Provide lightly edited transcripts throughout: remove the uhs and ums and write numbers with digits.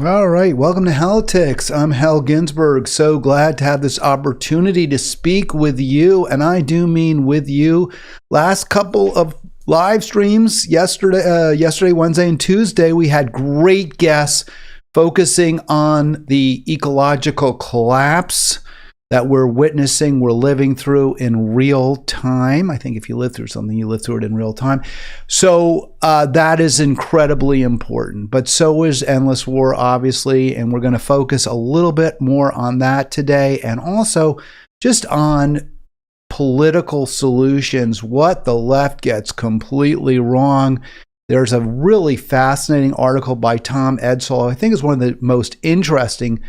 All right, welcome to Halitics. I'm Hal Ginsberg. So glad to have this opportunity to speak with you, and I do mean with you. Last couple of live streams, yesterday, Wednesday, and Tuesday, we had great guests focusing on the ecological collapse that we're witnessing, we're living through in real time. I think if you live through something, you live through it in real time. So that is incredibly important. But so is endless war, obviously, and we're going to focus a little bit more on that today, and also just on political solutions, what the left gets completely wrong. There's a really fascinating article by Tom Edsall. I think is one of the most interesting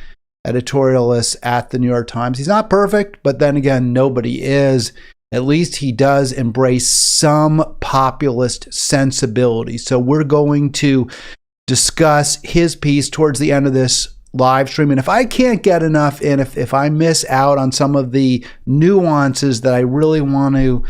editorialist at the New York Times. He's not perfect, but then again, nobody is. At least he does embrace some populist sensibility. So we're going to discuss his piece towards the end of this live stream. And if I can't get enough in, if I miss out on some of the nuances that I really want to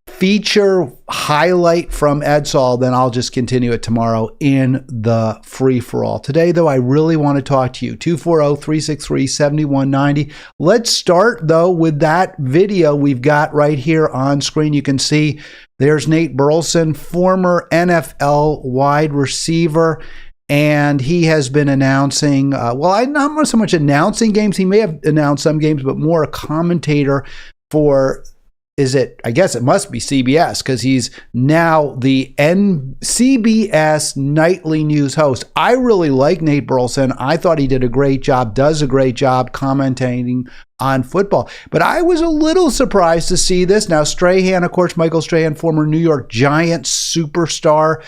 feature, highlight from Edsall, then I'll just continue it tomorrow in the free-for-all. Today, though, I really want to talk to you. 240-363-7190. Let's start, though, with that video we've got right here on screen. You can see there's Nate Burleson, former NFL wide receiver, and he has been announcing, not so much announcing games. He may have announced some games, but more a commentator for I guess it must be CBS, because he's now the CBS nightly news host. I really like Nate Burleson. I thought he did a great job, does a great job commentating on football. But I was a little surprised to see this. Now, Strahan, of course, Michael Strahan, former New York Giants superstar,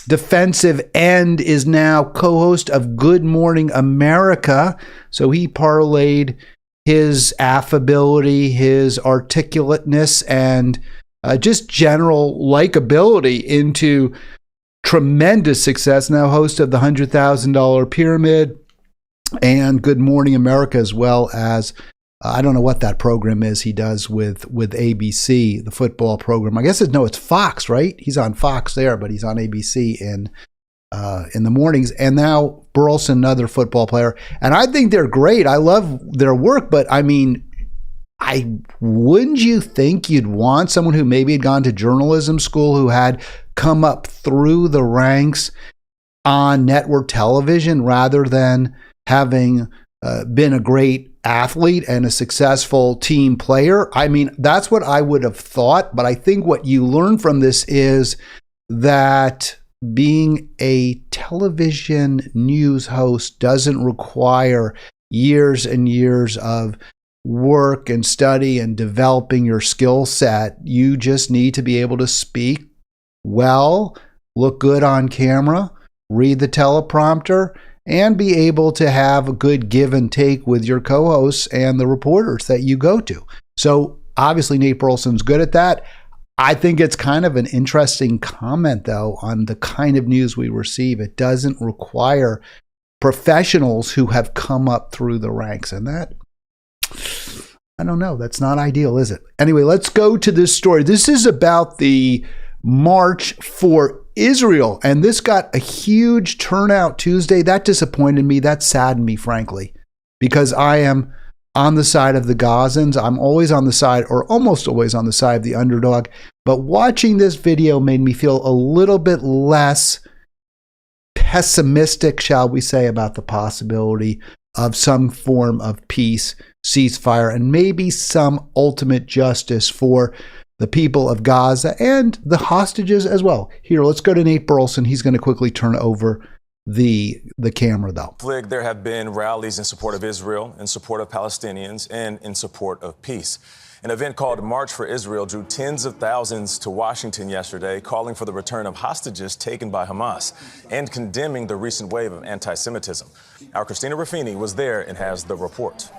defensive end, is now co-host of Good Morning America. So he parlayed his affability, his articulateness, and just general likability into tremendous success. Now host of the $100,000 Pyramid and Good Morning America, as well as I don't know what that program is he does with ABC, the football program. I guess it's Fox, right? He's on Fox there, but he's on ABC in the mornings. And now Burleson, another football player, and I think they're great. I love their work, but I mean, wouldn't you think you'd want someone who maybe had gone to journalism school, who had come up through the ranks on network television, rather than having been a great athlete and a successful team player? I mean, that's what I would have thought. But I think what you learn from this is that being a television news host doesn't require years and years of work and study and developing your skill set. You just need to be able to speak well, look good on camera, read the teleprompter, and be able to have a good give and take with your co-hosts and the reporters that you go to. So obviously Nate Burleson's good at that. I think it's kind of an interesting comment, though, on the kind of news we receive. It doesn't require professionals who have come up through the ranks. And that, I don't know, that's not ideal, is it? Anyway, let's go to this story. This is about the March for Israel. And this got a huge turnout Tuesday. That disappointed me. That saddened me, frankly, because I am on the side of the Gazans. I'm always on the side, or almost always on the side, of the underdog. But watching this video made me feel a little bit less pessimistic, shall we say, about the possibility of some form of peace, ceasefire, and maybe some ultimate justice for the people of Gaza and the hostages as well. Here, let's go to Nate Burleson. He's going to quickly turn over the camera, though. There have been rallies in support of Israel, in support of Palestinians, and in support of peace. An event called March for Israel drew tens of thousands to Washington yesterday, calling for the return of hostages taken by Hamas and condemning the recent wave of anti-Semitism. Our Christina Ruffini was there and has the report.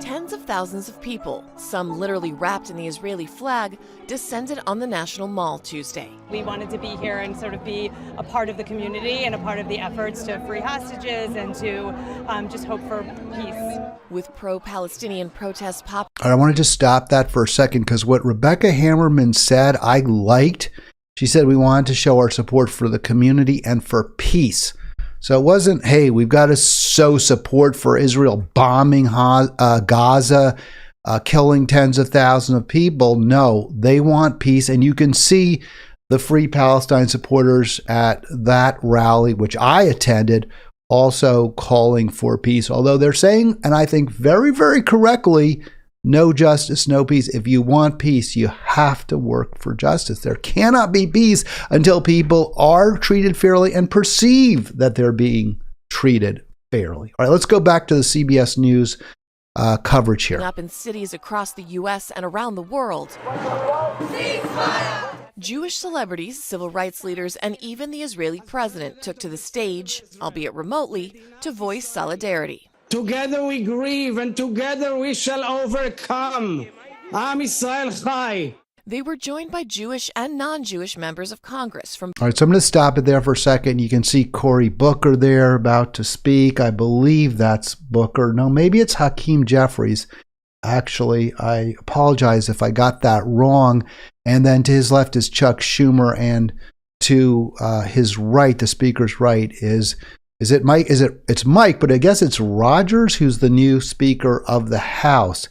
Tens of thousands of people, some literally wrapped in the Israeli flag, descended on the National Mall Tuesday. We wanted to be here and sort of be a part of the community and a part of the efforts to free hostages and to just hope for peace. With pro-Palestinian protests I want to just stop that for a second, because what Rebecca Hammerman said, I liked. She said, we wanted to show our support for the community and for peace. So it wasn't, hey, we've got to show support for Israel bombing Gaza, killing tens of thousands of people. No, they want peace. And you can see the Free Palestine supporters at that rally, which I attended, also calling for peace. Although they're saying, and I think very, very correctly, no justice, no peace. If you want peace, you have to work for justice. There cannot be peace until people are treated fairly and perceive that they're being treated fairly. All right, let's go back to the CBS News coverage here. Up in cities across the U.S. and around the world. Ceasefire! Jewish celebrities, civil rights leaders, and even the Israeli president took to the stage, albeit remotely, to voice solidarity. Together we grieve and together we shall overcome. Am Yisrael Chai. They were joined by Jewish and non-Jewish members of Congress from... All right, so I'm going to stop it there for a second. You can see Cory Booker there about to speak. I believe that's Booker. No, maybe it's Hakeem Jeffries. Actually, I apologize if I got that wrong. And then to his left is Chuck Schumer, and to his right, the speaker's right, is it Mike? It's Mike, but I guess it's Rogers, who's the new Speaker of the House.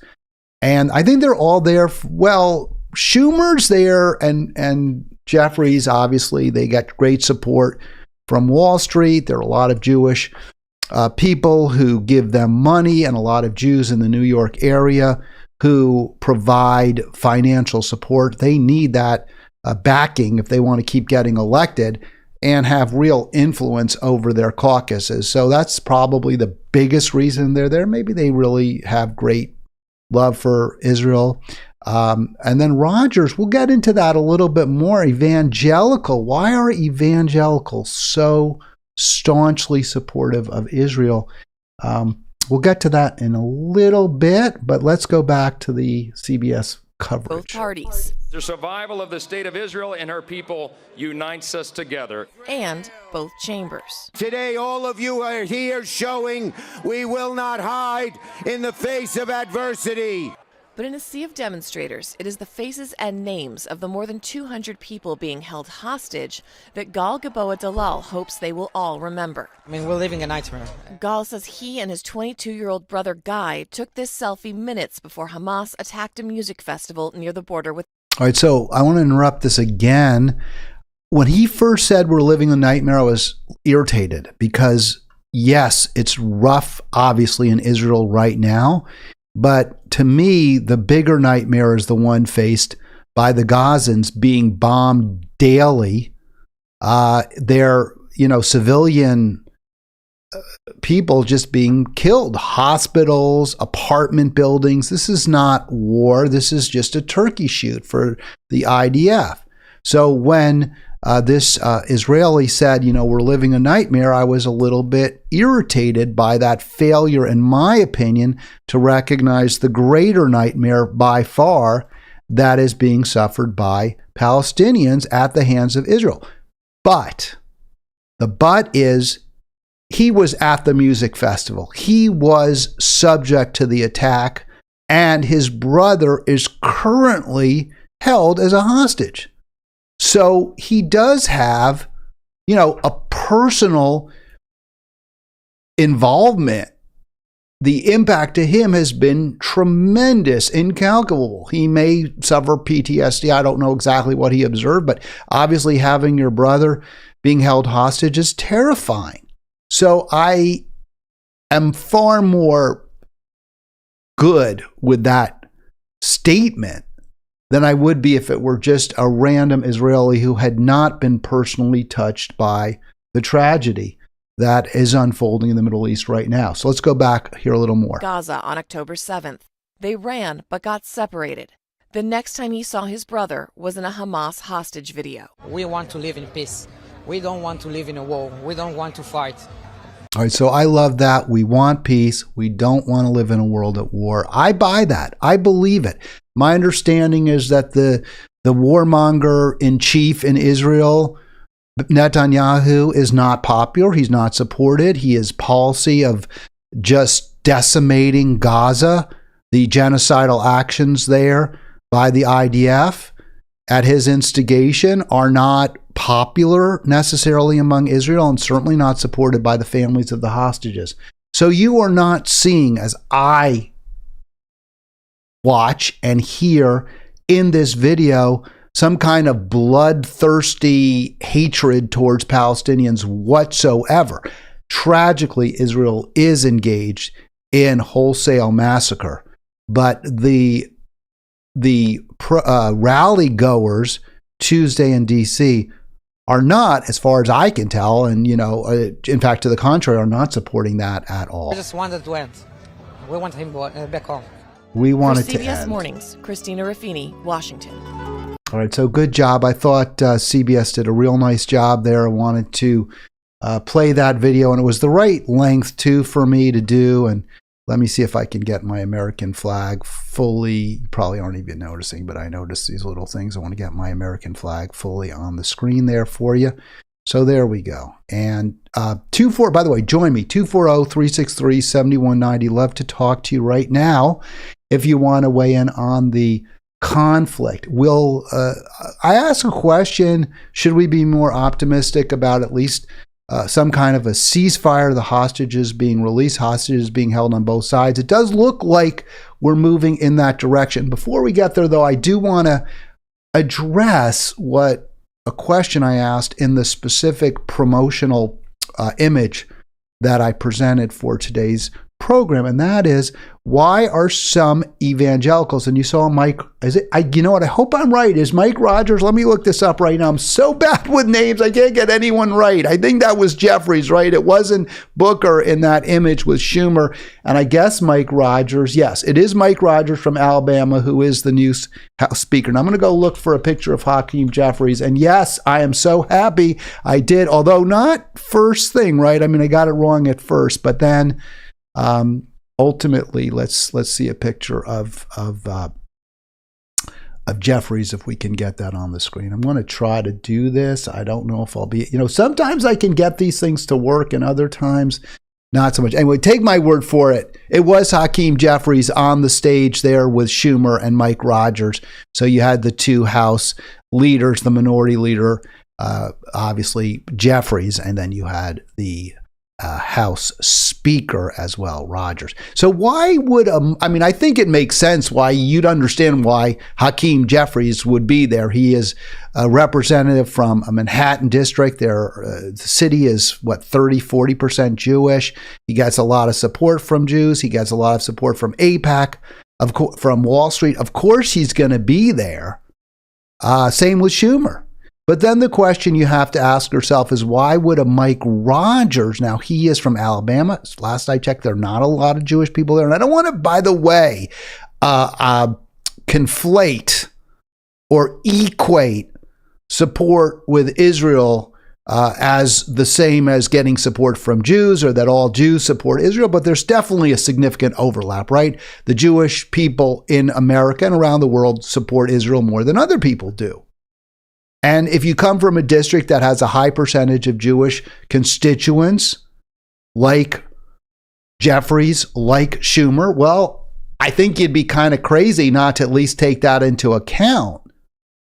And I think they're all there. Well, Schumer's there, and Jeffries, obviously, they get great support from Wall Street. There are a lot of Jewish people who give them money, and a lot of Jews in the New York area who provide financial support. They need that backing if they want to keep getting elected and have real influence over their caucuses. So that's probably the biggest reason they're there. Maybe they really have great love for Israel. And then Rogers, we'll get into that a little bit more. Evangelical. Why are evangelicals so staunchly supportive of Israel? We'll get to that in a little bit, but let's go back to the CBS coverage. Both parties. The survival of the state of Israel and her people unites us together. And both chambers. Today, all of you are here showing we will not hide in the face of adversity. But in a sea of demonstrators, it is the faces and names of the more than 200 people being held hostage that Gal Gaboa Dalal hopes they will all remember. I mean, we're living a nightmare. Gal says he and his 22-year-old brother Guy took this selfie minutes before Hamas attacked a music festival near the border with... All right, so I want to interrupt this again. When he first said we're living a nightmare, I was irritated because, yes, it's rough, obviously, in Israel right now. But to me, the bigger nightmare is the one faced by the Gazans being bombed daily. Their, civilian people just being killed. Hospitals, apartment buildings. This is not war. This is just a turkey shoot for the IDF. So when this Israeli said, we're living a nightmare, I was a little bit irritated by that failure, in my opinion, to recognize the greater nightmare by far that is being suffered by Palestinians at the hands of Israel. But the but is he was at the music festival. He was subject to the attack, and his brother is currently held as a hostage. So he does have, a personal involvement. The impact to him has been tremendous, incalculable. He may suffer PTSD. I don't know exactly what he observed, but obviously having your brother being held hostage is terrifying. So I am far more good with that statement than I would be if it were just a random Israeli who had not been personally touched by the tragedy that is unfolding in the Middle East right now. So let's go back here a little more. Gaza on October 7th. They ran but got separated. The next time he saw his brother was in a Hamas hostage video. We want to live in peace. We don't want to live in a war. We don't want to fight. All right, so I love that. We want peace. We don't want to live in a world at war. I buy that. I believe it. My understanding is that the warmonger in chief in Israel, Netanyahu, is not popular. He's not supported. His policy of just decimating Gaza, the genocidal actions there by the IDF, at his instigation are not popular necessarily among Israel and certainly not supported by the families of the hostages. So you are not seeing, as I watch and hear in this video, some kind of bloodthirsty hatred towards Palestinians whatsoever. Tragically, Israel is engaged in wholesale massacre, but the rally goers Tuesday in D.C. are not, as far as I can tell, and in fact, to the contrary, are not supporting that at all. We just wanted to end. We want him back home. We wanted For to CBS end. Mornings, Christina Raffini, Washington. All right, so good job. I thought CBS did a real nice job there. I wanted to play that video, and it was the right length too for me to do. And let me see if I can get my American flag fully. You probably aren't even noticing, but I noticed these little things. I want to get my American flag fully on the screen there for you. So there we go. And by the way, join me, 240-363-7190. Love to talk to you right now if you want to weigh in on the conflict. I ask a question, should we be more optimistic about at least some kind of a ceasefire, the hostages being released, hostages being held on both sides? It does look like we're moving in that direction. Before we get there, though, I do want to address a question I asked in the specific promotional image that I presented for today's program, and that is, why are some evangelicals, and you saw Mike, you know what, I hope I'm right, is Mike Rogers, let me look this up right now, I'm so bad with names, I can't get anyone right. I think that was Jeffries, right? It wasn't Booker in that image with Schumer, and I guess Mike Rogers, yes, it is Mike Rogers from Alabama, who is the new House Speaker. And I'm going to go look for a picture of Hakeem Jeffries, and yes, I am so happy I did, although not first thing, right? I mean, I got it wrong at first, but then ultimately, let's see a picture of Jeffries, if we can get that on the screen. I'm going to try to do this. I don't know if I'll be, sometimes I can get these things to work and other times not so much. Anyway, take my word for it. It was Hakeem Jeffries on the stage there with Schumer and Mike Rogers. So you had the two House leaders, the minority leader, obviously Jeffries, and then you had the House Speaker as well, Rogers. So why would, I think it makes sense why you'd understand why Hakeem Jeffries would be there. He is a representative from a Manhattan district. The city is, 40% Jewish. He gets a lot of support from Jews. He gets a lot of support from AIPAC, from Wall Street. Of course he's going to be there. Same with Schumer. But then the question you have to ask yourself is, why would a Mike Rogers, now he is from Alabama, last I checked, there are not a lot of Jewish people there. And I don't want to, by the way, conflate or equate support with Israel as the same as getting support from Jews, or that all Jews support Israel, but there's definitely a significant overlap, right? The Jewish people in America and around the world support Israel more than other people do. And if you come from a district that has a high percentage of Jewish constituents, like Jeffries, like Schumer, well, I think you'd be kind of crazy not to at least take that into account.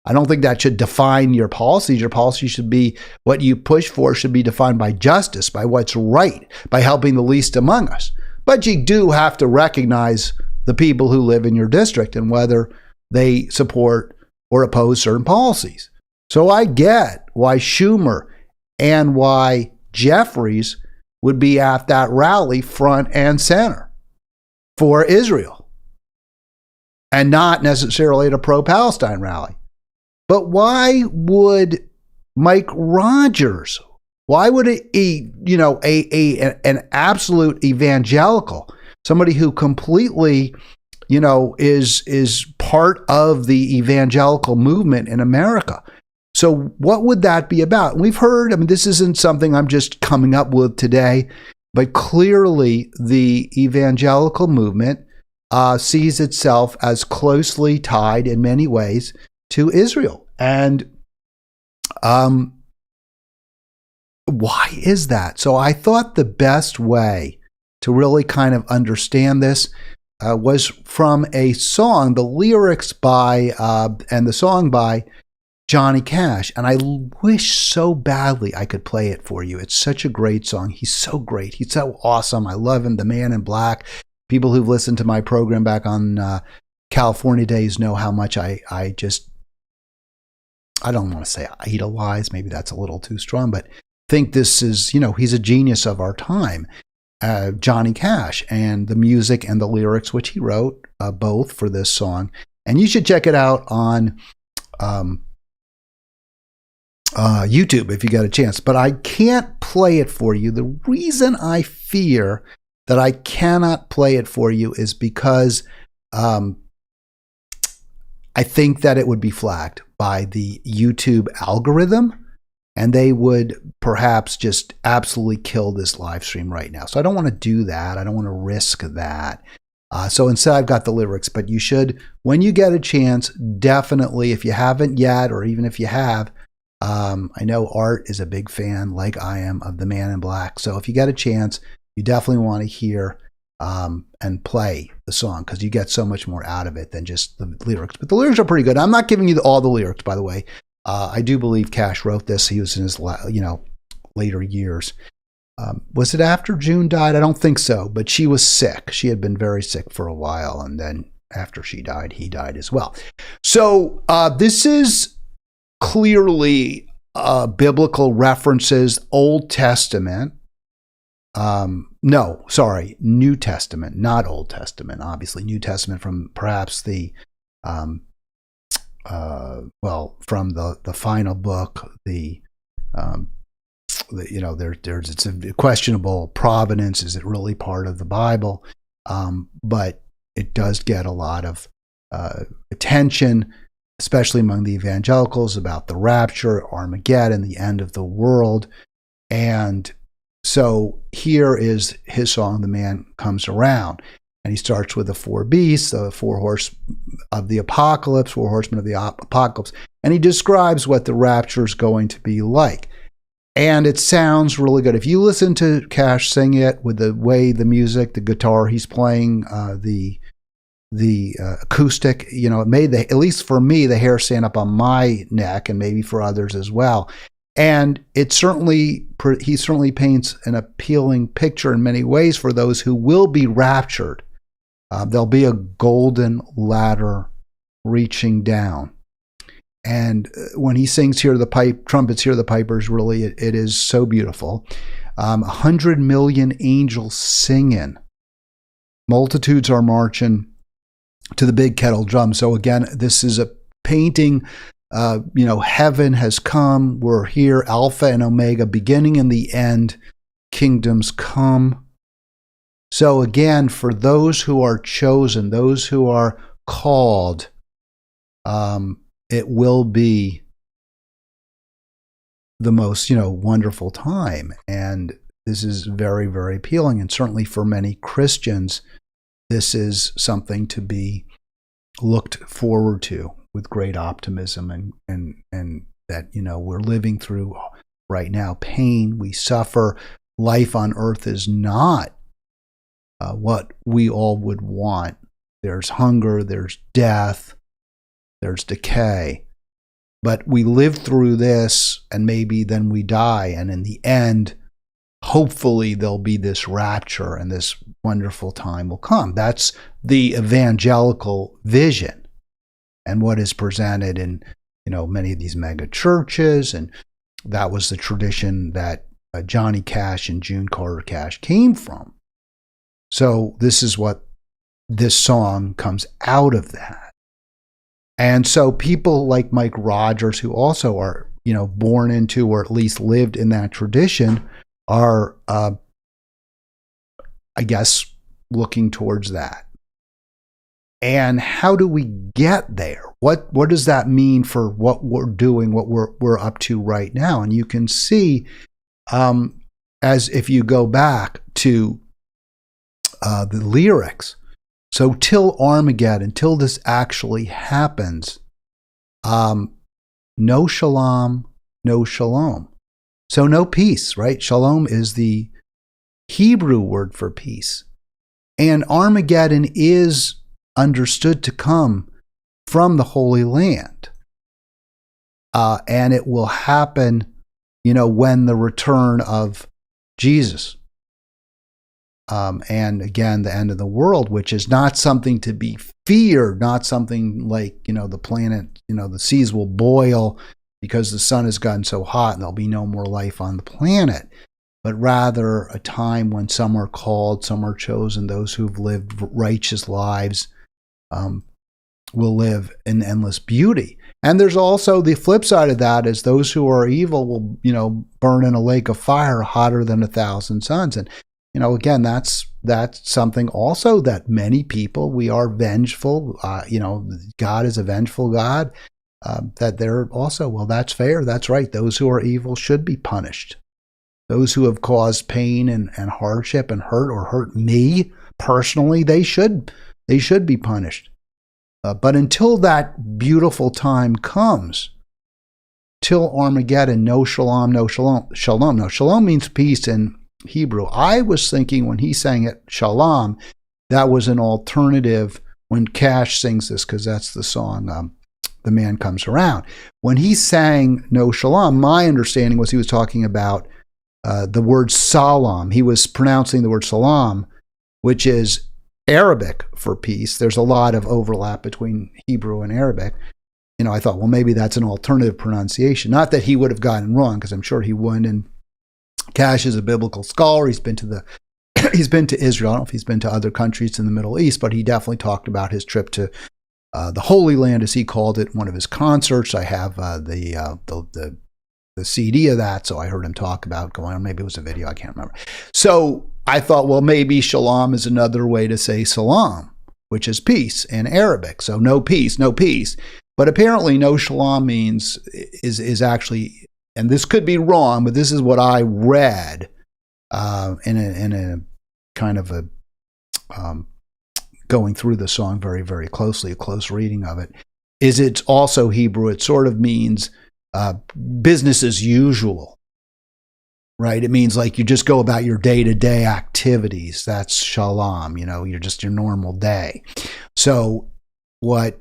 I don't think that should define your policies. Your policy should be, what you push for should be defined by justice, by what's right, by helping the least among us. But you do have to recognize the people who live in your district and whether they support or oppose certain policies. So I get why Schumer and why Jeffries would be at that rally front and center for Israel and not necessarily at a pro-Palestine rally. But why would Mike Rogers, why would an absolute evangelical, somebody who completely, is part of the evangelical movement in America, so what would that be about? And we've heard, this isn't something I'm just coming up with today, but clearly the evangelical movement sees itself as closely tied in many ways to Israel. And why is that? So I thought the best way to really kind of understand this, was from a song, the lyrics by and the song by Johnny Cash. And I wish so badly I could play it for you. It's such a great song. He's so great. He's so awesome. I love him. The Man in Black. People who've listened to my program back on California Days know how much I don't want to say idolize. Maybe that's a little too strong, but think this is, he's a genius of our time. Johnny Cash, and the music and the lyrics, which he wrote both for this song. And you should check it out on YouTube if you got a chance. But I can't play it for you. The reason I fear that I cannot play it for you is because I think that it would be flagged by the YouTube algorithm, and they would perhaps just absolutely kill this live stream right now. So I don't want to do that. I don't want to risk that. So instead, I've got the lyrics. But you should, when you get a chance, definitely, if you haven't yet, or even if you have, I know Art is a big fan, like I am, of the Man in Black. So if you get a chance, you definitely want to hear and play the song, because you get so much more out of it than just the lyrics. But the lyrics are pretty good. I'm not giving you all the lyrics, by the way. I do believe Cash wrote this. He was in his later years. Was it after June died? I don't think so, but she was sick. She had been very sick for a while, and then after she died, he died as well. So this is clearly biblical references, Old Testament. No, sorry, New Testament, not Old Testament. Obviously, New Testament from perhaps the from the final book, it's a questionable provenance. Is it really part of the Bible? But it does get a lot of attention, especially among the evangelicals, about the rapture, Armageddon, the end of the world. And so here is his song, The Man Comes Around. And he starts with the four beasts, the four horsemen of the apocalypse, and he describes what the rapture is going to be like. And it sounds really good. If you listen to Cash sing it with the way the music, the guitar he's playing, the acoustic, it made at least for me, the hair stand up on my neck, and maybe for others as well. And he certainly paints an appealing picture in many ways for those who will be raptured. There'll be a golden ladder reaching down. And when he sings "Hear the Pipe," trumpets, hear the pipers, really, it is so beautiful. 100 million angels singing. Multitudes are marching to the big kettle drum. So again, this is a painting. Heaven has come. We're here, Alpha and Omega, beginning and the end. Kingdoms come. So again, for those who are chosen, those who are called, it will be the most, wonderful time. And this is very, very appealing. And certainly for many Christians, this is something to be looked forward to with great optimism, and that, we're living through right now pain. We suffer. Life on earth is not what we all would want. There's hunger, there's death, there's decay. But we live through this, and maybe then we die. And in the end, hopefully there'll be this rapture, and this wonderful time will come. That's the evangelical vision, and what is presented in, many of these mega churches. And that was the tradition that Johnny Cash and June Carter Cash came from. So this is what this song comes out of that. And so people like Mike Rogers, who also are, born into, or at least lived in that tradition, are, I guess, looking towards that. And how do we get there? What does that mean for what we're doing, what we're up to right now? And you can see, as if you go back to the lyrics, so till Armageddon, till this actually happens, no shalom, no shalom. So no peace, right? Shalom is the Hebrew word for peace. And Armageddon is understood to come from the Holy Land. And it will happen, when the return of Jesus. And again, the end of the world, which is not something to be feared, not something like, the planet, the seas will boil because the sun has gotten so hot and there'll be no more life on the planet, but rather a time when some are called, some are chosen, those who've lived righteous lives will live in endless beauty. And there's also the flip side of that is those who are evil will, burn in a lake of fire hotter than 1,000 suns. And, again, that's something also that many people, we are vengeful. God is a vengeful God. That they're also, well, that's fair. That's right. Those who are evil should be punished. Those who have caused pain and hardship and hurt me personally, they should be punished. But until that beautiful time comes, till Armageddon, no shalom, no shalom, shalom. No, shalom means peace in Hebrew. I was thinking when he sang it, shalom, that was an alternative when Cash sings this, because that's the song, The Man Comes Around. When he sang no shalom, my understanding was he was talking about the word salam. He was pronouncing the word salam, which is Arabic for peace. There's a lot of overlap between Hebrew and Arabic. I thought, well, maybe that's an alternative pronunciation. Not that he would have gotten wrong, because I'm sure he wouldn't. And Cash is a biblical scholar. He's been to Israel. I don't know if he's been to other countries in the Middle East, but he definitely talked about his trip to the Holy Land, as he called it, one of his concerts. I have the CD of that, so I heard him talk about going on. Maybe it was a video, I can't remember. So I thought, well, maybe shalom is another way to say salam, which is peace in Arabic. So no peace. But apparently no shalom means is actually, and this could be wrong, but this is what I read in a kind of a going through the song very, very closely, a close reading of it, is it's also Hebrew. It sort of means business as usual, right? It means like you just go about your day-to-day activities. That's shalom, you're just your normal day. So what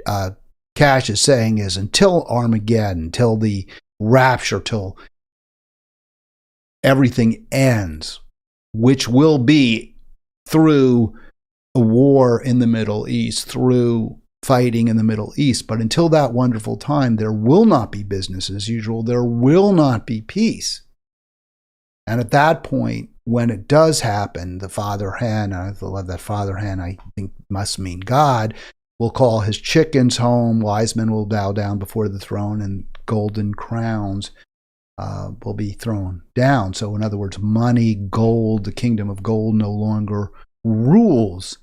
Cash is saying is until Armageddon, until the rapture, till everything ends, which will be through a war in the Middle East, through fighting in the Middle East. But until that wonderful time, there will not be business as usual. There will not be peace. And at that point, when it does happen, the father hen, I love that father hen, I think must mean God, will call his chickens home. Wise men will bow down before the throne, and golden crowns will be thrown down. So in other words, money, gold, the kingdom of gold no longer rules,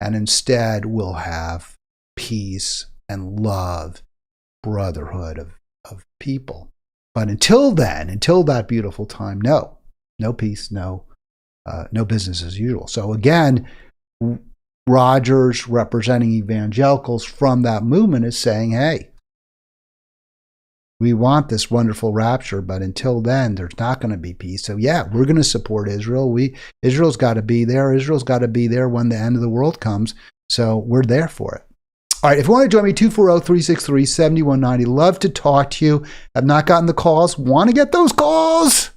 and instead we'll have peace and love, brotherhood of people. But until then, until that beautiful time, no peace, no business as usual. So again, Rogers, representing evangelicals from that movement, is saying, hey, we want this wonderful rapture, but until then, there's not going to be peace. So yeah, we're going to support Israel. Israel's got to be there. Israel's got to be there when the end of the world comes. So we're there for it. All right, if you want to join me, 240-363-7190. Love to talk to you. I've not gotten the calls. Want to get those calls?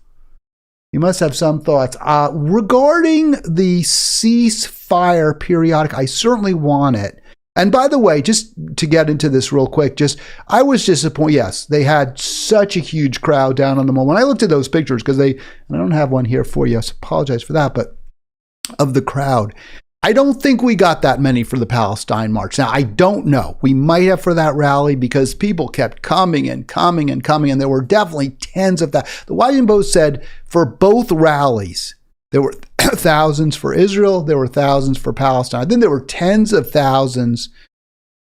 You must have some thoughts. Regarding the ceasefire periodic, I certainly want it. And by the way, just to get into this real quick, I was disappointed. Yes, they had such a huge crowd down on the mall. When I looked at those pictures, because I don't have one here for you, I apologize for that, but of the crowd, I don't think we got that many for the Palestine March. Now, I don't know. We might have for that rally because people kept coming and coming and coming, and there were definitely tens of thousands. The Washington Post said for both rallies, there were thousands for Israel, there were thousands for Palestine. Then there were tens of thousands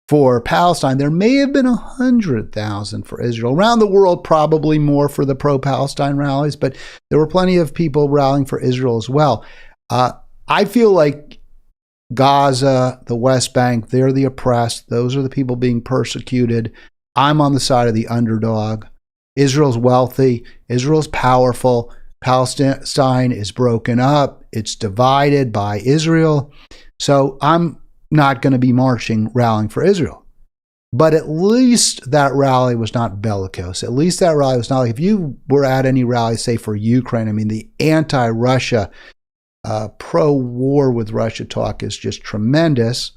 for Palestine. There may have been 100,000 for Israel. Around the world, probably more for the pro-Palestine rallies, but there were plenty of people rallying for Israel as well. I feel like Gaza, the West Bank, they're the oppressed. Those are the people being persecuted. I'm on the side of the underdog. Israel's wealthy. Israel's powerful. Palestine is broken up. It's divided by Israel. So I'm not going to be marching, rallying for Israel. But at least that rally was not bellicose. At least that rally was not like, if you were at any rally, say for Ukraine, I mean, the anti-Russia, pro-war with Russia talk is just tremendous.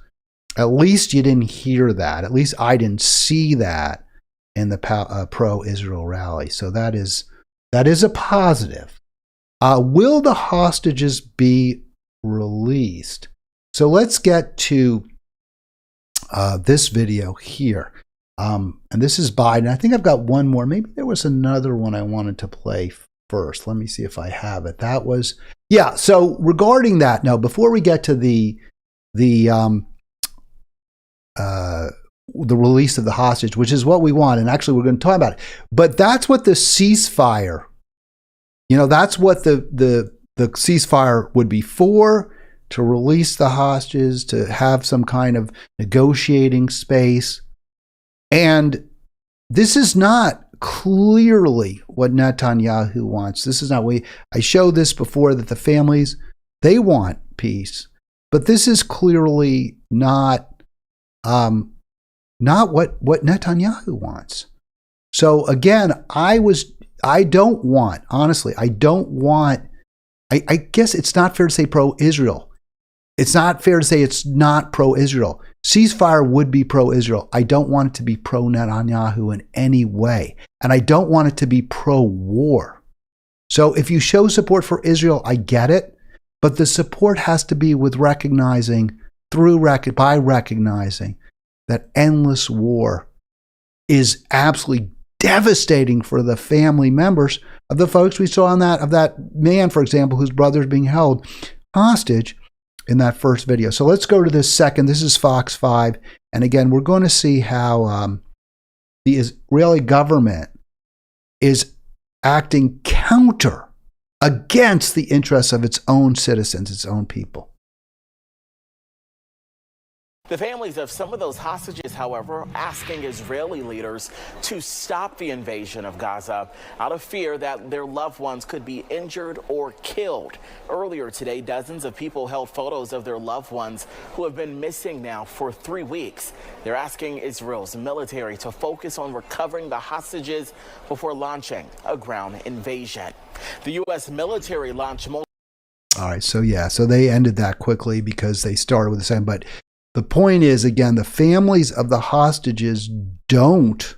At least you didn't hear that. At least I didn't see that in the pro-Israel rally. So that is a positive. Will the hostages be released? So let's get to this video here. And this is Biden. I think I've got one more. Maybe there was another one I wanted to play first. Let me see if I have it. That was, yeah. So regarding that, now before we get to the release of the hostage, which is what we want, and actually we're going to talk about it. But that's what the ceasefire, that's what the ceasefire would be for, to release the hostages, to have some kind of negotiating space. And this is not clearly what Netanyahu wants. This is not I showed this before, that the families, they want peace. But this is clearly not what Netanyahu wants. So again, I guess it's not fair to say pro-Israel. It's not fair to say it's not pro-Israel. Ceasefire would be pro-Israel. I don't want it to be pro-Netanyahu in any way. And I don't want it to be pro-war. So if you show support for Israel, I get it. But the support has to be with recognizing that endless war is absolutely devastating for the family members of the folks we saw of that man, for example, whose brother's being held hostage in that first video. So let's go to this second. This is Fox 5. And again, we're going to see how the Israeli government is acting counter against the interests of its own citizens, its own people. The families of some of those hostages, however, are asking Israeli leaders to stop the invasion of Gaza out of fear that their loved ones could be injured or killed. Earlier today, dozens of people held photos of their loved ones who have been missing now for 3 weeks. They're asking Israel's military to focus on recovering the hostages before launching a ground invasion. The U.S. military launched multiple. All right, so they ended that quickly because they started with the same, but the point is, again, the families of the hostages don't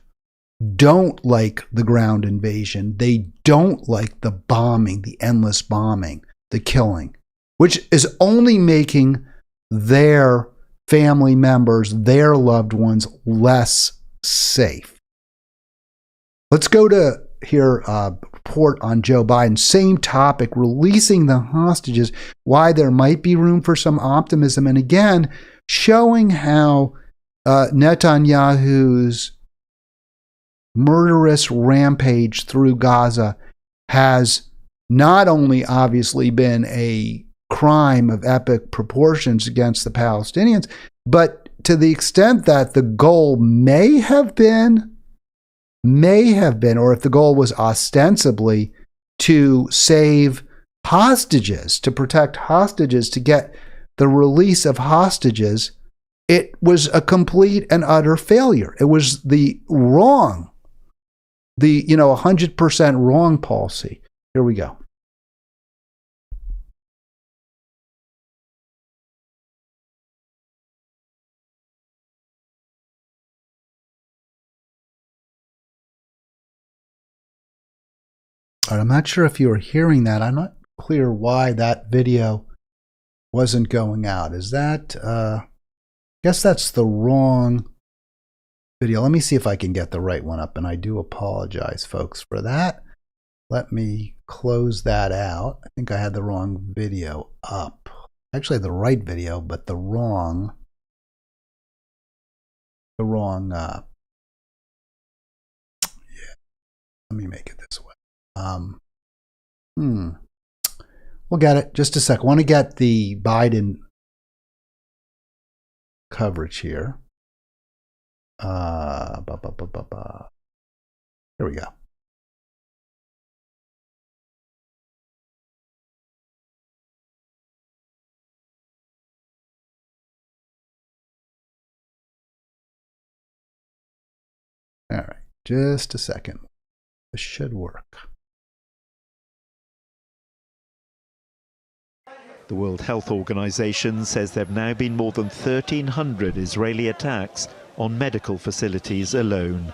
like the ground invasion. They don't like the bombing, the endless bombing, the killing, which is only making their family members, their loved ones, less safe. Let's go to here, report on Joe Biden. Same topic, releasing the hostages, why there might be room for some optimism. And again, showing how Netanyahu's murderous rampage through Gaza has not only obviously been a crime of epic proportions against the Palestinians, but to the extent that the goal may have been, or if the goal was ostensibly to save hostages, to protect hostages, to get the release of hostages, it was a complete and utter failure. It was the 100% wrong policy. Here we go. All right, I'm not sure if you were hearing that. I'm not clear why that video wasn't going out. Is that, I guess that's the wrong video. Let me see if I can get the right one up, and I do apologize, folks, for that. Let me close that out. I think I had the wrong video up. Actually, the right video, but the wrong, yeah. Let me make it this way. We'll get it. Just a sec. I want to get the Biden coverage here. Here we go. All right, just a second. This should work. The World Health Organization says there have now been more than 1,300 Israeli attacks on medical facilities alone.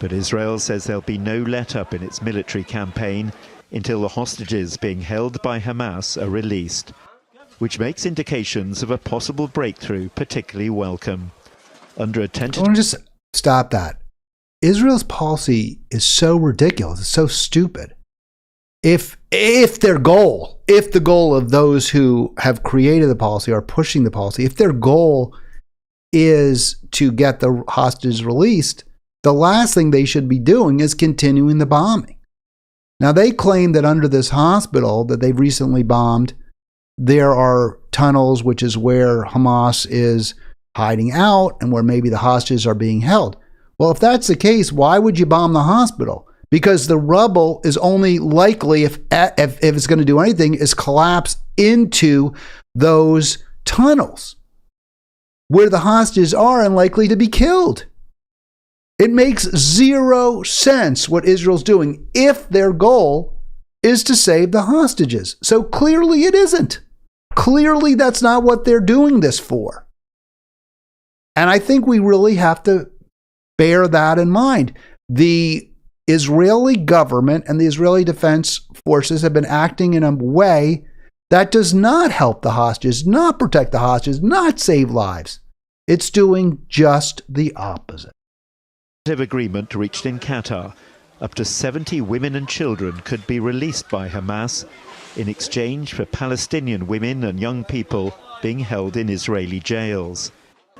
But Israel says there'll be no let-up in its military campaign until the hostages being held by Hamas are released, which makes indications of a possible breakthrough particularly welcome. Under a I tentative... want to just stop that. Israel's policy is so ridiculous. It's so stupid. If the goal of those who have created the policy are pushing the policy, if their goal is to get the hostages released, the last thing they should be doing is continuing the bombing. Now, they claim that under this hospital that they've recently bombed, there are tunnels, which is where Hamas is hiding out and where maybe the hostages are being held. Well, if that's the case, why would you bomb the hospital? Because the rubble is only likely, if it's going to do anything, is collapse into those tunnels where the hostages are and likely to be killed. It makes zero sense what Israel's doing if their goal is to save the hostages. So clearly it isn't. Clearly that's not what they're doing this for. And I think we really have to bear that in mind. The Israeli government and the Israeli Defense Forces have been acting in a way that does not help the hostages, not protect the hostages, not save lives. It's doing just the opposite. Agreement reached in Qatar. Up to 70 women and children could be released by Hamas in exchange for Palestinian women and young people being held in Israeli jails.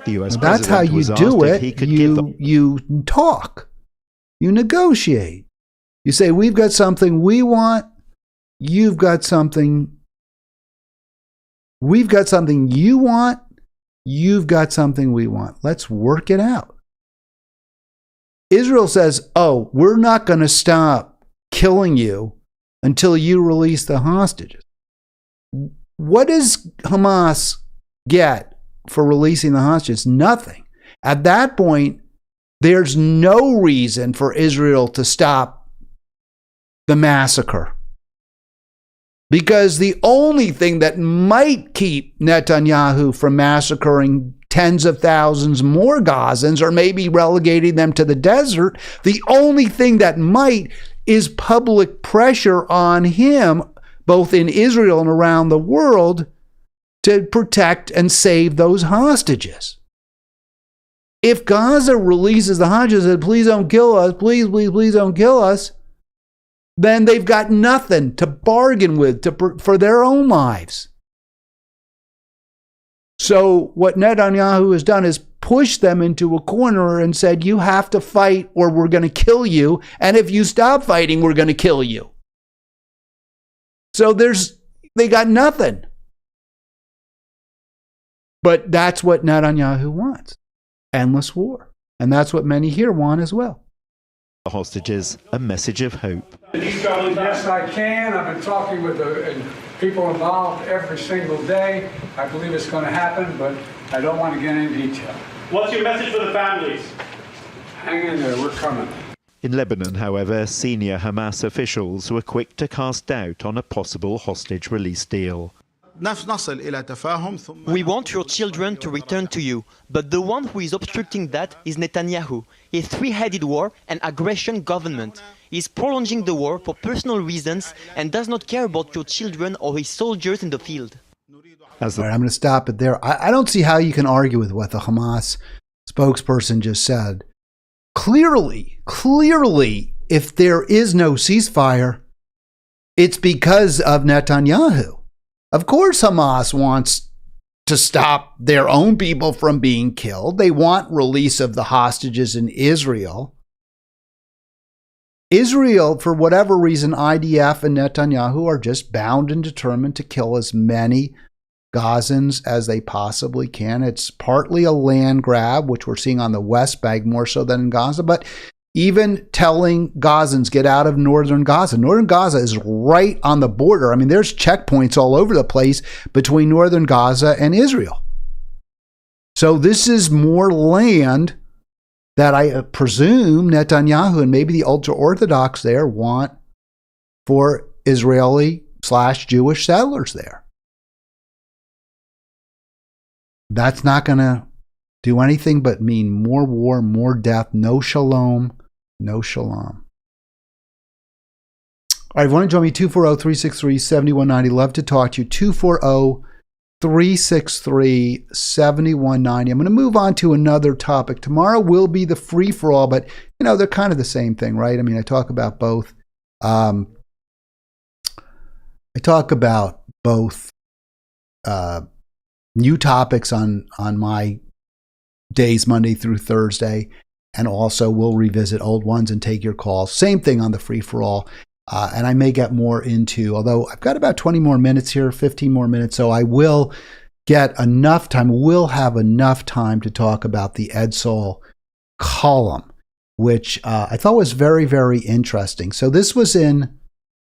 The US That's how you do it. You talk. You negotiate. You say, we've got something we want. You've got something. We've got something you want. You've got something we want. Let's work it out. Israel says, oh, we're not going to stop killing you until you release the hostages. What does Hamas get for releasing the hostages? Nothing. At that point, there's no reason for Israel to stop the massacre. Because the only thing that might keep Netanyahu from massacring tens of thousands more Gazans, or maybe relegating them to the desert, the only thing that might is public pressure on him, both in Israel and around the world, to protect and save those hostages. If Gaza releases the hostages and says, please don't kill us, please don't kill us, then they've got nothing to bargain with for their own lives. So what Netanyahu has done is push them into a corner and said, you have to fight or we're going to kill you. And if you stop fighting, we're going to kill you. So they got nothing. But that's what Netanyahu wants. Endless war. And that's what many here want as well. The hostages, a message of hope. Yes, I can. I've been talking with the people involved every single day. I believe it's going to happen, but I don't want to get into detail. What's your message for the families? Hang in there, we're coming. In Lebanon, however, senior Hamas officials were quick to cast doubt on a possible hostage release deal. We want your children to return to you, but the one who is obstructing that is Netanyahu. A three-headed war and aggression government. He is prolonging the war for personal reasons and does not care about your children or his soldiers in the field. All right, I'm going to stop it there. I don't see how you can argue with what the Hamas spokesperson just said. Clearly, if there is no ceasefire, it's because of Netanyahu. Of course, Hamas wants to stop their own people from being killed. They want release of the hostages in Israel. Israel, for whatever reason, IDF and Netanyahu are just bound and determined to kill as many Gazans as they possibly can. It's partly a land grab, which we're seeing on the West Bank more so than in Gaza, but even telling Gazans, get out of northern Gaza. Northern Gaza is right on the border. I mean, there's checkpoints all over the place between northern Gaza and Israel. So this is more land that I presume Netanyahu and maybe the ultra-Orthodox there want for Israeli/Jewish settlers there. That's not going to do anything but mean more war, more death, no shalom, no shalom. All right, if you want to join me, 240-363-7190. Love to talk to you. 240-363-7190. I'm going to move on to another topic. Tomorrow will be the free-for-all, but, they're kind of the same thing, right? I mean, I talk about both. New topics on my days, Monday through Thursday, and also we'll revisit old ones and take your calls. Same thing on the free-for-all. And I may get more into, although I've got about 20 more minutes here, 15 more minutes, so I will get enough time, we'll have enough time to talk about the Edsall column, which I thought was very, very interesting. So this was in,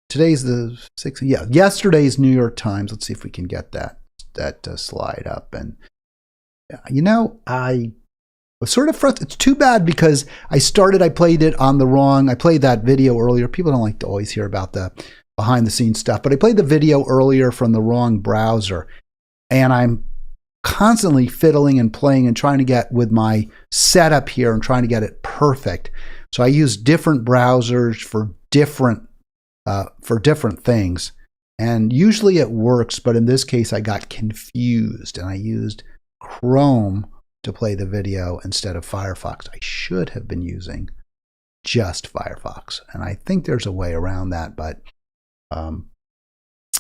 today's the 6th, yesterday's New York Times. Let's see if we can get that slide up. And, I was sort of frustrated. It's too bad because I played that video earlier. People don't like to always hear about the behind the scenes stuff, but I played the video earlier from the wrong browser, and I'm constantly fiddling and playing and trying to get with my setup here and trying to get it perfect. So I use different browsers for different things, and usually it works, but in this case I got confused and I used Chrome to play the video instead of Firefox. I should have been using just Firefox, and I think there's a way around that, but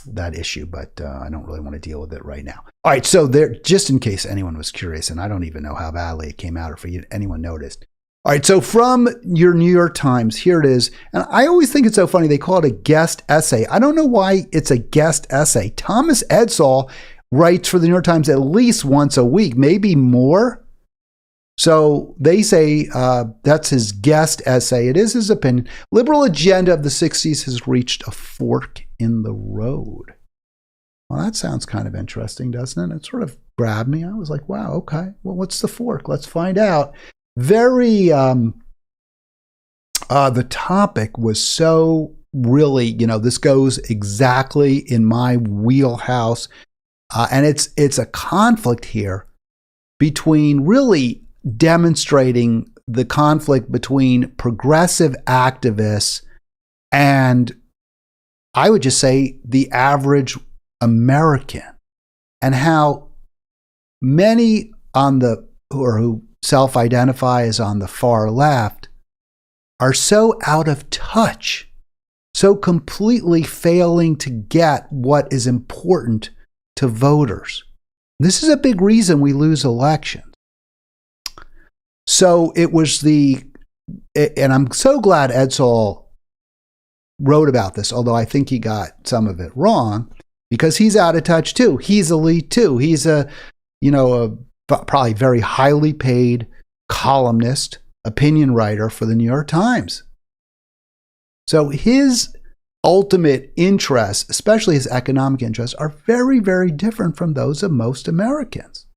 that issue, but I don't really want to deal with it right now. All right, so there, just in case anyone was curious, and I don't even know how badly it came out or if anyone noticed. All right, so from your New York Times, here it is. And I always think it's so funny. They call it a guest essay. I don't know why it's a guest essay. Thomas Edsall writes for the New York Times at least once a week, maybe more. So they say that's his guest essay. It is his opinion. Liberal agenda of the 60s has reached a fork in the road. Well, that sounds kind of interesting, doesn't it? It sort of grabbed me. I was like, wow, okay. Well, what's the fork? Let's find out. The topic was so really, this goes exactly in my wheelhouse. And it's a conflict here between really demonstrating the conflict between progressive activists and, I would just say, the average American, and how many who self-identify as on the far left are so out of touch, so completely failing to get what is important to voters. This is a big reason we lose elections. So it was and I'm so glad Edsall wrote about this, although I think he got some of it wrong, because he's out of touch too. He's elite too. He's a probably very highly paid columnist, opinion writer for the New York Times. So his ultimate interests, especially his economic interests, are very, very different from those of most Americans.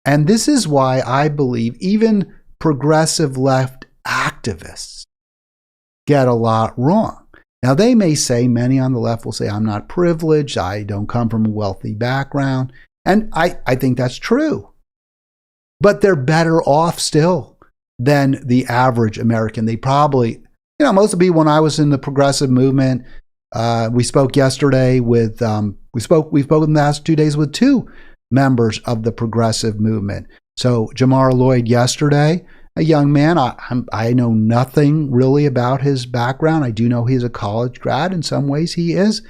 And this is why I believe even progressive left activists get a lot wrong. Now, they may say, many on the left will say, I'm not privileged, I don't come from a wealthy background. And I think that's true. But they're better off still than the average American. They probably, most of the people, when I was in the progressive movement, we spoke yesterday with, we've spoken the last 2 days with 2 members of the progressive movement. So Jamar Lloyd yesterday, a young man, I know nothing really about his background. I do know he's a college grad. In some ways, he is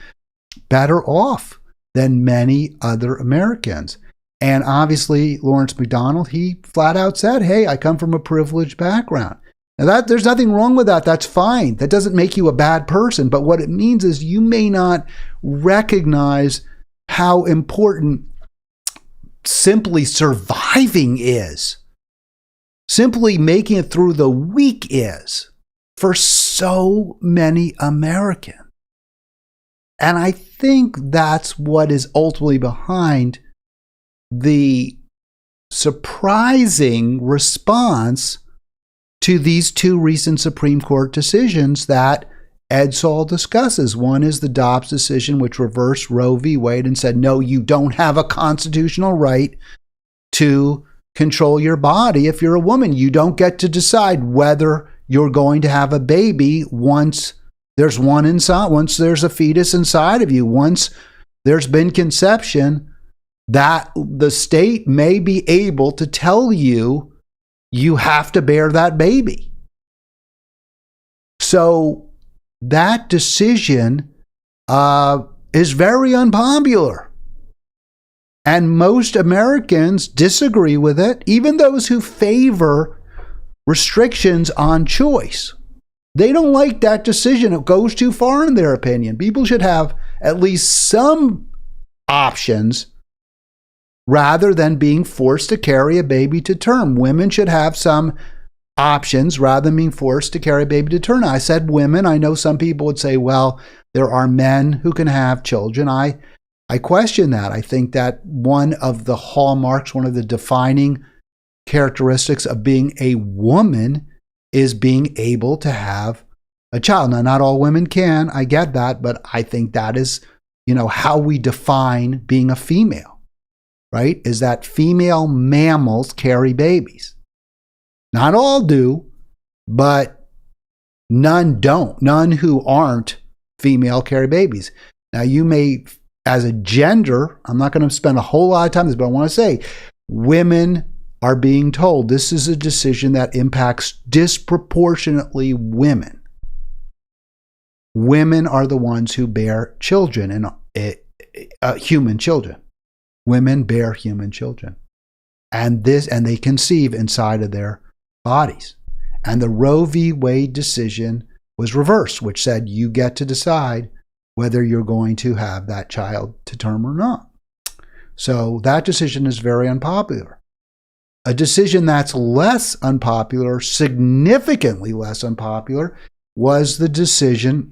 better off than many other Americans. And obviously, Lawrence McDonald, he flat out said, hey, I come from a privileged background. Now, there's nothing wrong with that. That's fine. That doesn't make you a bad person. But what it means is you may not recognize how important simply surviving is. Simply making it through the week is for so many Americans. And I think that's what is ultimately behind the surprising response to these two recent Supreme Court decisions that Edsall discusses. One is the Dobbs decision, which reversed Roe v. Wade and said, no, you don't have a constitutional right to control your body if you're a woman. You don't get to decide whether you're going to have a baby once there's one inside, once there's a fetus inside of you, once there's been conception, that the state may be able to tell you you have to bear that baby. So that decision is very unpopular. And most Americans disagree with it, even those who favor restrictions on choice. They don't like that decision. It goes too far in their opinion. People should have at least some options rather than being forced to carry a baby to term. Women should have some options rather than being forced to carry a baby to term. I said women. I know some people would say, well, there are men who can have children. I question that. I think that one of the hallmarks, one of the defining characteristics of being a woman is being able to have a child. Now, not all women can. I get that, but I think that is, how we define being a female, right? Is that female mammals carry babies. Not all do, but none don't. None who aren't female carry babies. Now, you may, as a gender, I'm not going to spend a whole lot of time on this, but I want to say women are being told this is a decision that impacts disproportionately women. Women are the ones who bear children, and human children. Women bear human children, and they conceive inside of their bodies. And the Roe v. Wade decision was reversed, which said you get to decide whether you're going to have that child to term or not. So that decision is very unpopular. A decision that's less unpopular, significantly less unpopular, was the decision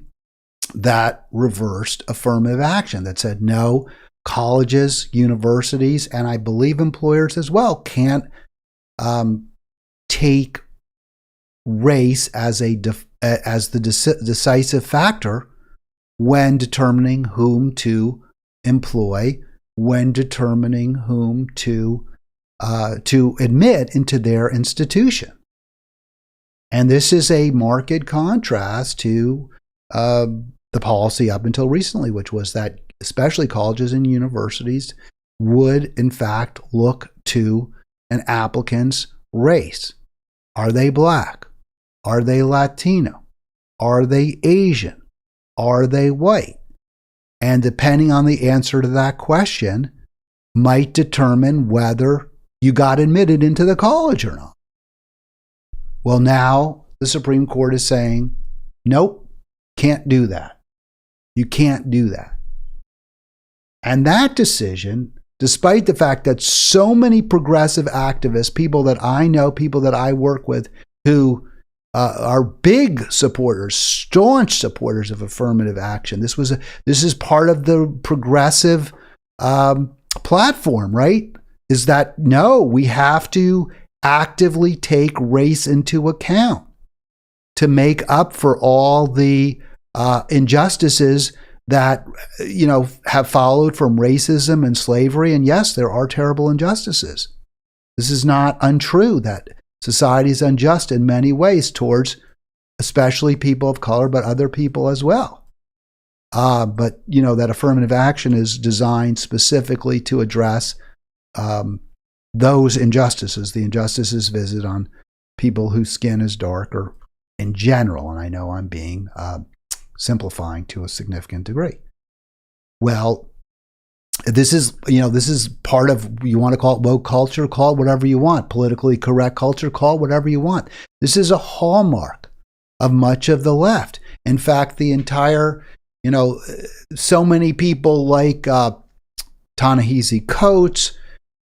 that reversed affirmative action, that said no, colleges, universities, and I believe employers as well can't take race as the decisive factor when determining whom to employ, when determining whom to admit into their institution. And this is a marked contrast to the policy up until recently, which was that especially colleges and universities would, in fact, look to an applicant's race. Are they black? Are they Latino? Are they Asian? Are they white? And depending on the answer to that question, might determine whether you got admitted into the college or not. Well, now the Supreme Court is saying, nope, can't do that. You can't do that. And that decision, despite the fact that so many progressive activists, people that I know, people that I work with, who are big supporters, staunch supporters of affirmative action. This is part of the progressive platform, right? Is that no, we have to actively take race into account to make up for all the injustices that have followed from racism and slavery. And yes, there are terrible injustices. This is not untrue that society is unjust in many ways towards especially people of color, but other people as well. But that affirmative action is designed specifically to address those injustices, the injustices visited on people whose skin is darker in general. And I know I'm being simplifying to a significant degree. Well, this is part of, you want to call it woke culture, call it whatever you want, politically correct culture, call it whatever you want. This is a hallmark of much of the left. In fact, the entire, so many people like Ta-Nehisi Coates,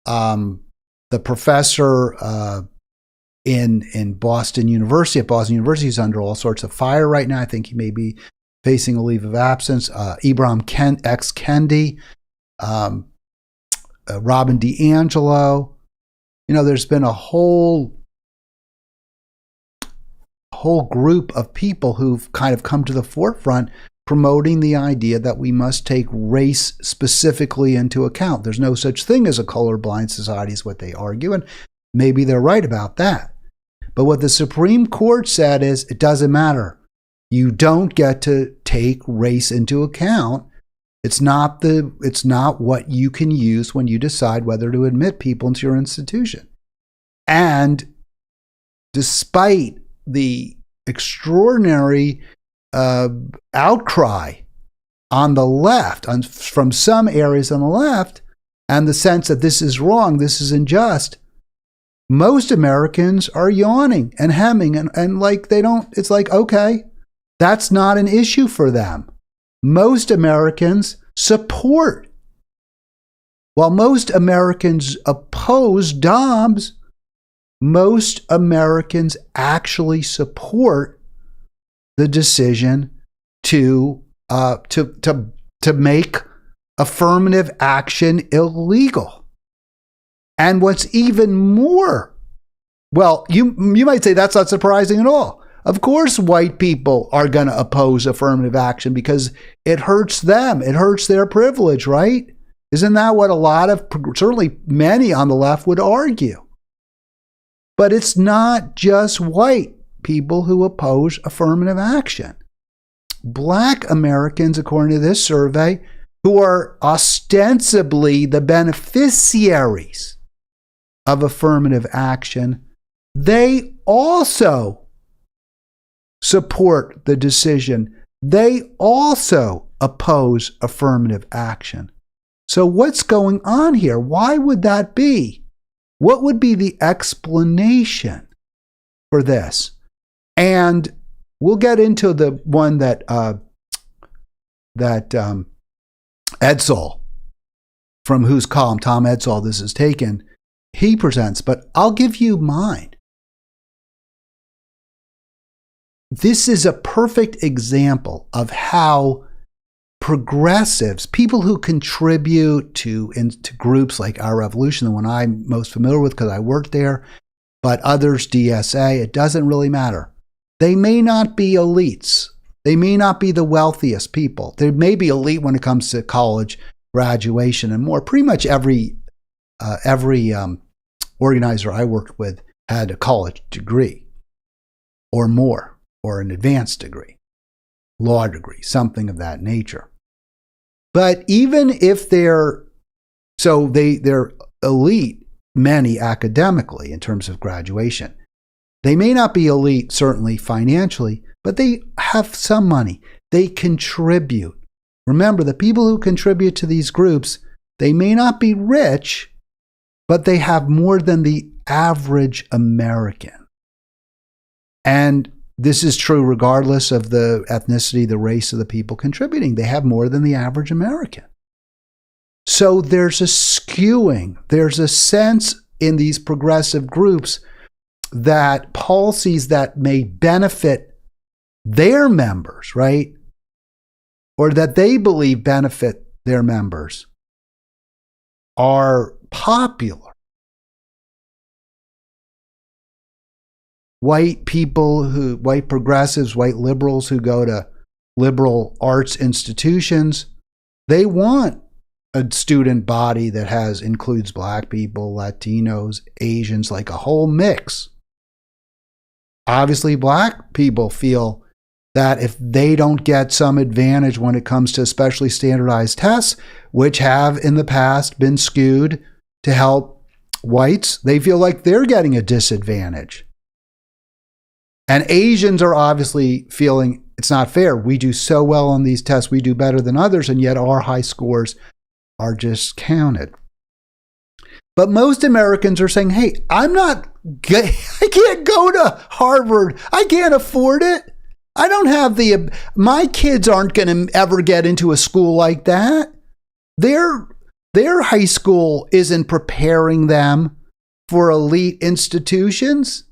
the professor in Boston University, at Boston University, is under all sorts of fire right now. I think he may be facing a leave of absence. Ibram X. Kendi, Robin DiAngelo, there's been a whole group of people who've kind of come to the forefront promoting the idea that we must take race specifically into account. There's no such thing as a colorblind society is what they argue, and maybe they're right about that. But what the Supreme Court said is it doesn't matter. You don't get to take race into account. It's not what you can use when you decide whether to admit people into your institution. And despite the extraordinary outcry on the left, from some areas on the left, and the sense that this is wrong, this is unjust, most Americans are yawning and hemming and like they don't, it's like, okay, that's not an issue for them. Most Americans support. While most Americans oppose Dobbs, most Americans actually support the decision to make affirmative action illegal. And what's even more, well, you might say that's not surprising at all. Of course, white people are going to oppose affirmative action because it hurts them. It hurts their privilege, right? Isn't that what a lot of, certainly many on the left would argue? But it's not just white people who oppose affirmative action. Black Americans, according to this survey, who are ostensibly the beneficiaries of affirmative action, they also support the decision. They also oppose affirmative action. So what's going on here? Why would that be? What would be the explanation for this? And we'll get into the one that Edsall, from whose column, Tom Edsall, this is taken, he presents, but I'll give you mine. This is a perfect example of how progressives, people who contribute to groups like Our Revolution, the one I'm most familiar with because I worked there, but others, DSA, it doesn't really matter. They may not be elites. They may not be the wealthiest people. They may be elite when it comes to college graduation and more. Pretty much every organizer I worked with had a college degree or more, or an advanced degree, law degree, something of that nature. But even if they're elite, many academically in terms of graduation, they may not be elite, certainly financially, but they have some money. They contribute. Remember, the people who contribute to these groups, they may not be rich, but they have more than the average American. And this is true regardless of the ethnicity, the race of the people contributing. They have more than the average American. So there's a skewing. There's a sense in these progressive groups that policies that may benefit their members, right? Or that they believe benefit their members are popular. White progressives, white liberals who go to liberal arts institutions, they want a student body that includes black people, Latinos, Asians, like a whole mix. Obviously, black people feel that if they don't get some advantage when it comes to especially standardized tests, which have in the past been skewed to help whites, they feel like they're getting a disadvantage. And Asians are obviously feeling it's not fair. We do so well on these tests, we do better than others, and yet our high scores are discounted. But most Americans are saying, hey, I can't go to Harvard. I can't afford it. I don't have my kids aren't going to ever get into a school like that. Their high school isn't preparing them for elite institutions.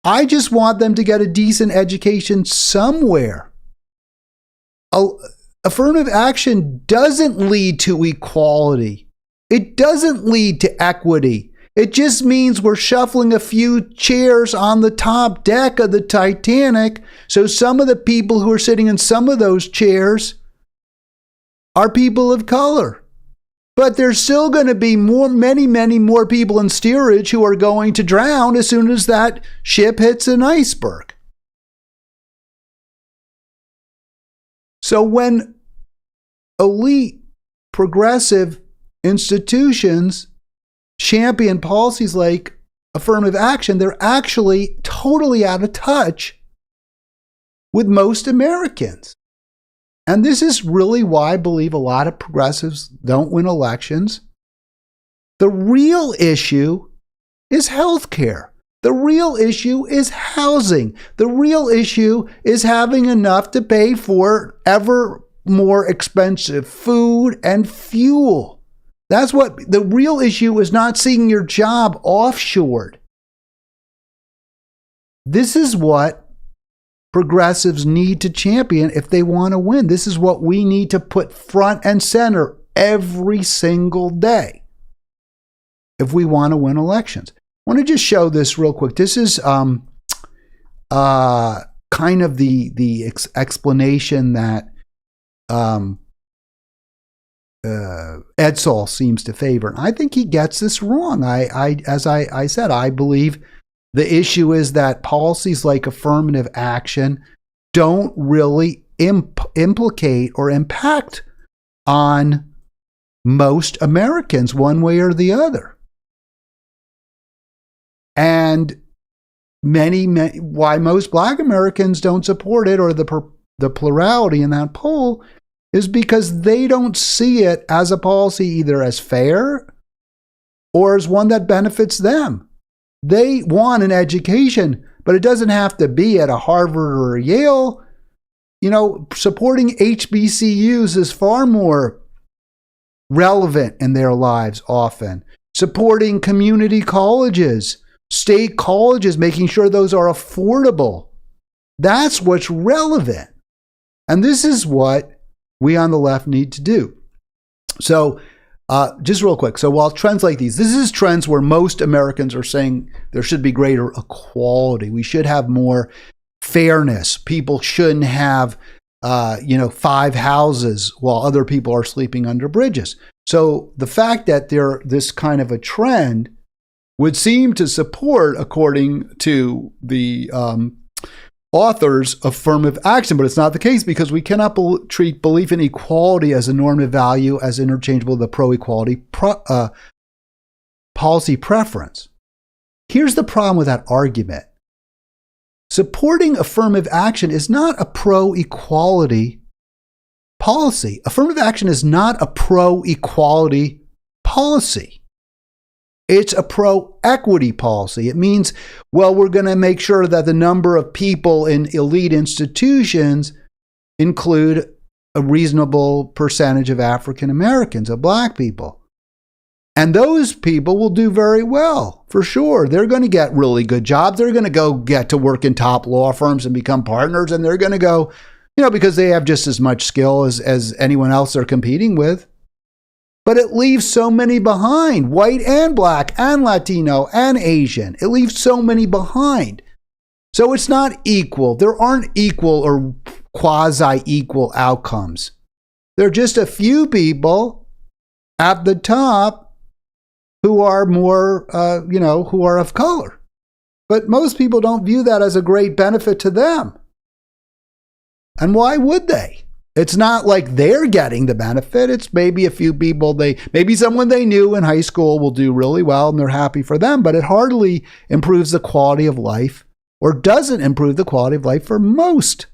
I just want them to get a decent education somewhere. Affirmative action doesn't lead to equality It doesn't lead to equity. It just means we're shuffling a few chairs on the top deck of the Titanic, so some of the people who are sitting in some of those chairs are people of color. But there's still going to be many more people in steerage who are going to drown as soon as that ship hits an iceberg. So when elite progressive institutions champion policies like affirmative action, they're actually totally out of touch with most Americans. And this is really why I believe a lot of progressives don't win elections. The real issue is health care. The real issue is housing. The real issue is having enough to pay for ever more expensive food and fuel. That's what the real issue is, not seeing your job offshored. This is what progressives need to champion if they want to win. This is what we need to put front and center every single day if we want to win elections. I want to just show this real quick. This is kind of the explanation that Edsall seems to favor. And I think he gets this wrong. As I said, I believe the issue is that policies like affirmative action don't really implicate or impact on most Americans one way or the other. And why most Black Americans don't support it, or the plurality in that poll, is because they don't see it as a policy either as fair or as one that benefits them. They want an education, but it doesn't have to be at a Harvard or a Yale. You know, supporting HBCUs is far more relevant in their lives often. Supporting community colleges, state colleges, making sure those are affordable. That's what's relevant. And this is what we on the left need to do. So, just real quick. So while trends like these, this is trends where most Americans are saying there should be greater equality. We should have more fairness. People shouldn't have, 5 houses while other people are sleeping under bridges. So the fact that this kind of a trend would seem to support, according to the authors, affirmative action, but it's not the case, because we cannot treat belief in equality as a normative value as interchangeable with the pro-equality policy preference. Here's the problem with that argument. Supporting affirmative action is not a pro-equality policy. Affirmative action is not a pro-equality policy. It's a pro-equity policy. It means, well, we're going to make sure that the number of people in elite institutions include a reasonable percentage of African Americans, of Black people. And those people will do very well, for sure. They're going to get really good jobs. They're going to go get to work in top law firms and become partners. And they're going to go, because they have just as much skill as anyone else they're competing with. But it leaves so many behind, white and Black and Latino and Asian. It leaves so many behind. So it's not equal. There aren't equal or quasi-equal outcomes. There are just a few people at the top who are more, who are of color. But most people don't view that as a great benefit to them. And why would they? It's not like they're getting the benefit. It's maybe a few people, maybe someone they knew in high school will do really well and they're happy for them, but it hardly improves the quality of life, or doesn't improve the quality of life for most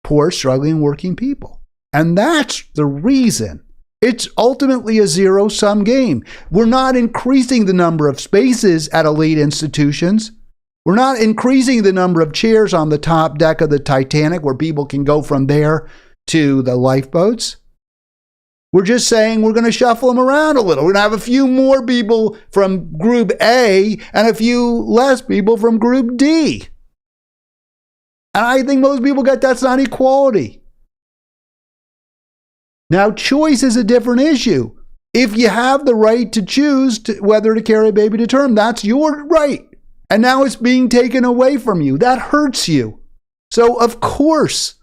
poor, struggling, working people. And that's the reason. It's ultimately a zero-sum game. We're not increasing the number of spaces at elite institutions. We're not increasing the number of chairs on the top deck of the Titanic where people can go from there to the lifeboats. We're just saying we're going to shuffle them around a little. We're going to have a few more people from Group A and a few less people from Group D. And I think most people get that's not equality. Now, choice is a different issue. If you have the right to choose whether to carry a baby to term, that's your right. And now it's being taken away from you. That hurts you. So, of course,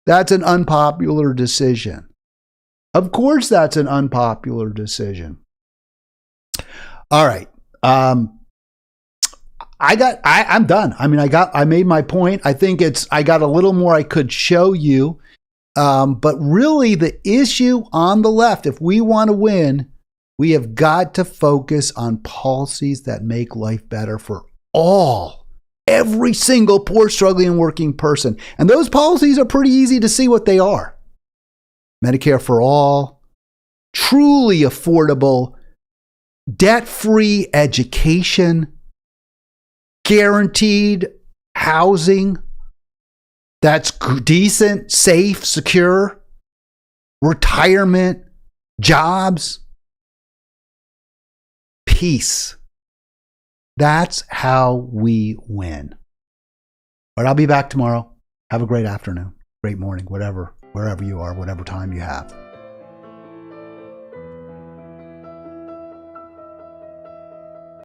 that's an unpopular decision. Of course, that's an unpopular decision. All right. I'm done. I mean, I made my point. I think I got a little more I could show you. But really the issue on the left, if we want to win, we have got to focus on policies that make life better for every single poor, struggling, working person. And those policies are pretty easy to see what they are. Medicare for all, truly affordable, debt-free education, guaranteed housing that's decent, safe, secure, retirement, jobs, peace. That's how we win. But I'll be back tomorrow. Have a great afternoon, great morning, wherever you are, whatever time you have.